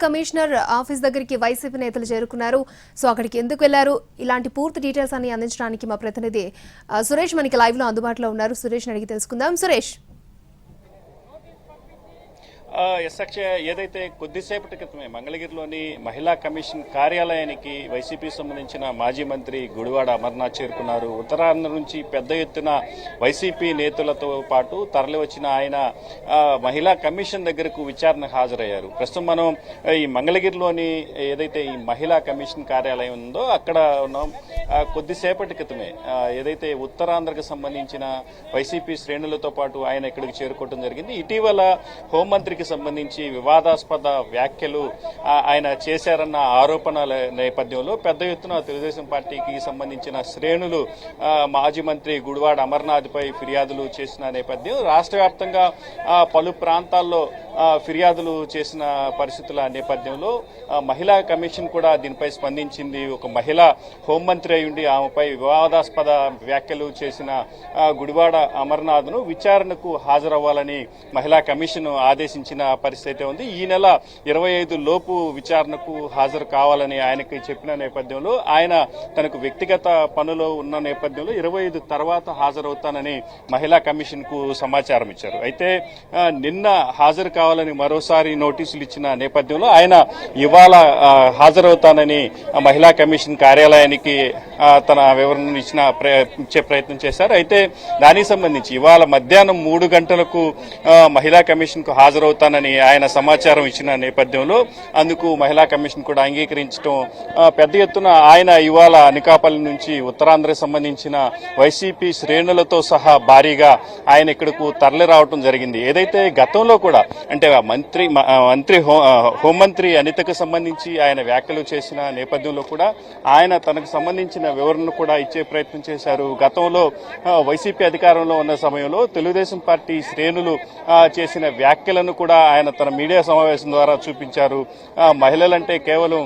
Commissioner office దగ్గరికి YCP నేతలు చేరుకున్నారు. సో అక్కడికి ఎందుకు వెళ్లారు, ఇలాంటి పూర్తి డీటెయిల్స్ అన్ని అందించడానికి మా ప్రతినిధి సురేష్ మనకి లైవ్ లో అందుబాటులో ఉన్నారు. సురేష్ అడిగి తెలుసుకుందాం. సురేష్, ఏదైతే కొద్దిసేపటి క్రితమే మంగళగిరిలోని మహిళా కమిషన్ కార్యాలయానికి వైసీపీ సంబంధించిన మాజీ మంత్రి గుడివాడ అమర్నాథ్ చేరుకున్నారు. ఉత్తరాంధ్ర నుంచి పెద్ద ఎత్తున వైసీపీ నేతలతో పాటు తరలివచ్చిన ఆయన మహిళా కమిషన్ దగ్గరకు విచారణకు హాజరయ్యారు. ప్రస్తుతం మనం ఈ మంగళగిరిలోని ఏదైతే ఈ మహిళా కమిషన్ కార్యాలయం ఉందో అక్కడ ఉన్నాం. కొద్దిసేపటి క్రితమే ఏదైతే ఉత్తరాంధ్రకు సంబంధించిన వైసీపీ శ్రేణులతో పాటు ఆయన ఇక్కడికి చేరుకోవడం జరిగింది. ఇటీవల హోంమంత్రికి సంబంధించి వివాదాస్పద వ్యాఖ్యలు ఆయన చేశారన్న ఆరోపణల నేపథ్యంలో పెద్ద ఎత్తున తెలుగుదేశం పార్టీకి సంబంధించిన శ్రేణులు మాజీ మంత్రి గుడివాడ అమర్నాథ్ పై ఫిర్యాదులు చేసిన నేపథ్యం, రాష్ట్ర వ్యాప్తంగా పలు ప్రాంతాల్లో ఫిర్యాదులు చేసిన పరిస్థితుల నేపథ్యంలో మహిళా కమిషన్ కూడా దీనిపై స్పందించింది. ఒక మహిళ హోంమంత్రి అయ్యుండి ఆమెపై వివాదాస్పద వ్యాఖ్యలు చేసిన గుడివాడ అమర్నాథ్ను విచారణకు హాజరవ్వాలని మహిళా కమిషన్ ఆదేశించిన పరిస్థితి ఉంది. ఈ నెల 25 లోపు విచారణకు హాజరు కావాలని ఆయనకి చెప్పిన నేపథ్యంలో ఆయన తనకు వ్యక్తిగత పనులో ఉన్న నేపథ్యంలో 25 తర్వాత హాజరవుతానని మహిళా కమిషన్ కు సమాచారం ఇచ్చారు. అయితే నిన్న హాజరు కావాలని మరోసారి నోటీసులు ఇచ్చిన నేపథ్యంలో ఆయన ఇవాళ హాజరవుతానని మహిళా కమిషన్ కార్యాలయానికి తన వివరణ ఇచ్చే ప్రయత్నం చేశారు. అయితే దానికి సంబంధించి ఇవాళ మధ్యాహ్నం 3 గంటలకు మహిళా కమిషన్ కు హాజరవుతానని ఆయన సమాచారం ఇచ్చిన నేపథ్యంలో అందుకు మహిళా కమిషన్ కూడా అంగీకరించడం, పెద్ద ఎత్తున ఆయన ఇవాళ అనకాపల్లి నుంచి ఉత్తరాంధ్రకు సంబంధించిన వైసీపీ శ్రేణులతో సహా భారీగా ఆయన ఇక్కడకు తరలి రావడం జరిగింది. ఏదైతే గతంలో కూడా అంటే హోంమంత్రి అనితకు సంబంధించి ఆయన వ్యాఖ్యలు చేసిన నేపథ్యంలో కూడా ఆయన తనకు సంబంధించిన వివరణ కూడా ఇచ్చే ప్రయత్నం చేశారు. గతంలో వైసీపీ అధికారంలో ఉన్న సమయంలో తెలుగుదేశం పార్టీ శ్రేణులు చేసిన వ్యాఖ్యలను కూడా ఆయన తన మీడియా సమావేశం ద్వారా చూపించారు. మహిళలంటే కేవలం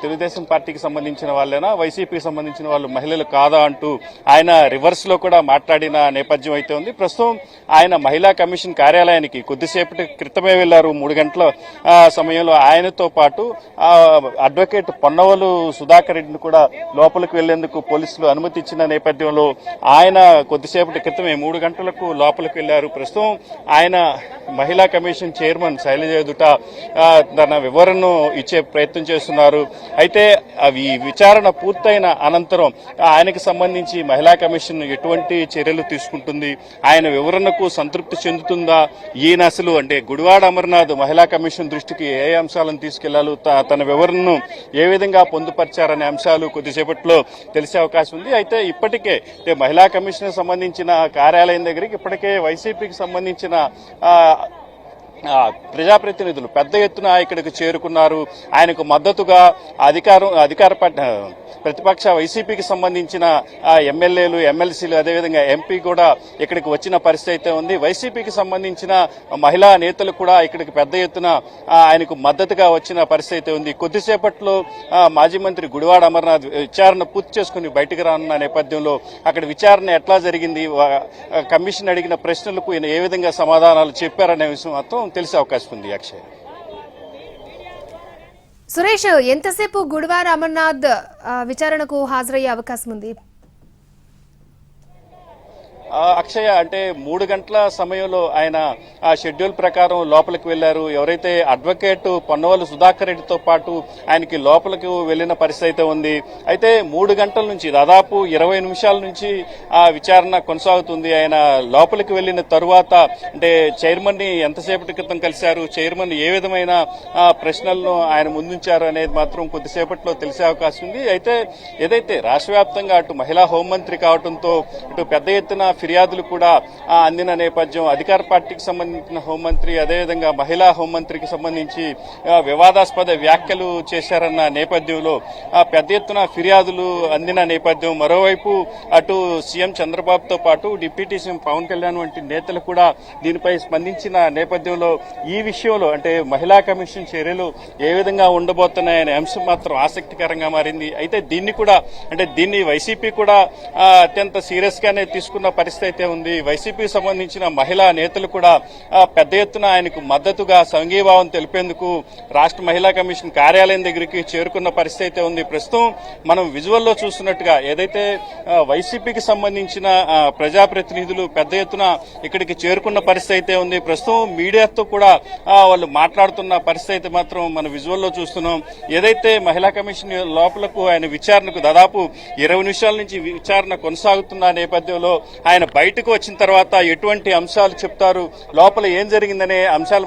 తెలుగుదేశం పార్టీకి సంబంధించిన వాళ్ళేనా, వైసీపీకి సంబంధించిన వాళ్ళు మహిళలు కాదా అంటూ ఆయన రివర్స్ లో కూడా మాట్లాడిన నేపథ్యం అయితే ఉంది. ప్రస్తుతం ఆయన మహిళా కమిషన్ కార్యాలయానికి కొద్దిసేపటి క్రితమే వెళ్లారు. 3 గంటల సమయంలో ఆయనతో పాటు అడ్వకేట్ పొన్నవలు సుధాకర్ రెడ్డిని కూడా లోపలికి వెళ్లేందుకు పోలీసులు అనుమతి ఇచ్చిన నేపథ్యంలో ఆయన కొద్దిసేపటి క్రితమే 3 గంటలకు లోపలికి వెళ్లారు. ప్రస్తుతం ఆయన మహిళా కమిషన్ చైర్మన్ శైలజ ఎదుట తన వివరణను ఇచ్చే ప్రయత్నం చేస్తున్నారు. అయితే అవి విచారణ పూర్తయిన అనంతరం ఆయనకు సంబంధించి మహిళా కమిషన్ ఎటువంటి చర్యలు తీసుకుంటుంది, ఆయన వివరణకు సంతృప్తి చెందుతుందా, ఈయన అసలు అంటే గుడివాడ అమర్నాథ్ మహిళా కమిషన్ దృష్టికి ఏ అంశాలను తీసుకెళ్లాలో, తన వివరణను ఏ విధంగా పొందుపరిచారనే అంశాలు కొద్దిసేపట్లో తెలిసే అవకాశం ఉంది. అయితే ఇప్పటికే మహిళా కమిషన్ సంబంధించిన కార్యాలయం దగ్గరికి ఇప్పటికే వైసీపీకి సంబంధించిన ప్రజాప్రతినిధులు పెద్ద ఎత్తున ఇక్కడికి చేరుకున్నారు. ఆయనకు మద్దతుగా ప్రతిపక్ష వైసీపీకి సంబంధించిన ఎమ్మెల్యేలు, ఎమ్మెల్సీలు, అదేవిధంగా ఎంపీ కూడా ఇక్కడికి వచ్చిన పరిస్థితి అయితే ఉంది. వైసీపీకి సంబంధించిన మహిళా నేతలు కూడా ఇక్కడికి పెద్ద ఎత్తున ఆయనకు మద్దతుగా వచ్చిన పరిస్థితి అయితే ఉంది. కొద్దిసేపట్లో మాజీ మంత్రి గుడివాడ అమర్నాథ్ విచారణ పూర్తి చేసుకుని బయటకు రానున్న నేపథ్యంలో అక్కడ విచారణ ఎట్లా జరిగింది, కమిషన్ అడిగిన ప్రశ్నలకు ఈయన ఏ విధంగా సమాధానాలు చెప్పారనే విషయం మాత్రం తెలిసే అవకాశం ఉంది. అక్షయ్, సురేష్, ఎంతసేపు గుడివాడ అమర్నాథ్ విచారణకు హాజరయ్యే అవకాశం ఉంది? అక్షయ, అంటే 3 గంటల సమయంలో ఆయన ఆ షెడ్యూల్ ప్రకారం లోపలికి వెళ్లారు. ఎవరైతే అడ్వకేట్ పొన్నవలు సుధాకర్ రెడ్డితో పాటు ఆయనకి లోపలికి వెళ్లిన పరిస్థితి అయితే ఉంది. అయితే 3 గంటల నుంచి దాదాపు 20 నిమిషాల నుంచి ఆ విచారణ కొనసాగుతుంది. ఆయన లోపలికి వెళ్లిన తరువాత అంటే చైర్మన్ ని ఎంతసేపటి క్రితం కలిశారు, చైర్మన్ ఏ విధమైన ప్రశ్నలను ఆయన ముందుంచారు అనేది మాత్రం కొద్దిసేపట్లో తెలిసే అవకాశం ఉంది. అయితే ఏదైతే రాష్ట్ర వ్యాప్తంగా అటు మహిళా హోంమంత్రి కావడంతో ఇటు పెద్ద ఎత్తున ఫిర్యాదులు కూడా అందిన నేపథ్యం, అధికార పార్టీకి సంబంధించిన హోంమంత్రి అదేవిధంగా మహిళా హోంమంత్రికి సంబంధించి వివాదాస్పద వ్యాఖ్యలు చేశారన్న నేపథ్యంలో పెద్ద ఎత్తున ఫిర్యాదులు అందిన నేపథ్యం. మరోవైపు అటు సీఎం చంద్రబాబుతో పాటు డిప్యూటీ సీఎం పవన్ కళ్యాణ్ వంటి నేతలు కూడా దీనిపై స్పందించిన నేపథ్యంలో ఈ విషయంలో అంటే మహిళా కమిషన్ చర్యలు ఏ విధంగా ఉండబోతున్నాయనే అంశం మాత్రం ఆసక్తికరంగా మారింది. అయితే దీన్ని వైసీపీ కూడా అత్యంత సీరియస్ గానే తీసుకున్న పరిస్థితి పరిస్థితి అయితే ఉంది. వైసీపీకి సంబంధించిన మహిళా నేతలు కూడా పెద్ద ఎత్తున ఆయనకు మద్దతుగా సంఘీభావం తెలిపేందుకు రాష్ట్ర మహిళా కమిషన్ కార్యాలయం దగ్గరికి చేరుకున్న పరిస్థితి అయితే ఉంది. ప్రస్తుతం మనం విజువల్లో చూస్తున్నట్టుగా ఏదైతే వైసీపీకి సంబంధించిన ప్రజాప్రతినిధులు పెద్ద ఎత్తున ఇక్కడికి చేరుకున్న పరిస్థితి అయితే ఉంది. ప్రస్తుతం మీడియాతో కూడా వాళ్ళు మాట్లాడుతున్న పరిస్థితి అయితే మాత్రం మన విజువల్లో చూస్తున్నాం. ఏదైతే మహిళా కమిషన్ లోపలకు ఆయన విచారణకు దాదాపు 20 నిమిషాల నుంచి విచారణ కొనసాగుతున్న నేపథ్యంలో ఆయన బయటకు వచ్చిన తర్వాత ఎటువంటి అంశాలు చెప్తారు, లోపల ఏం జరిగిందనే అంశాలు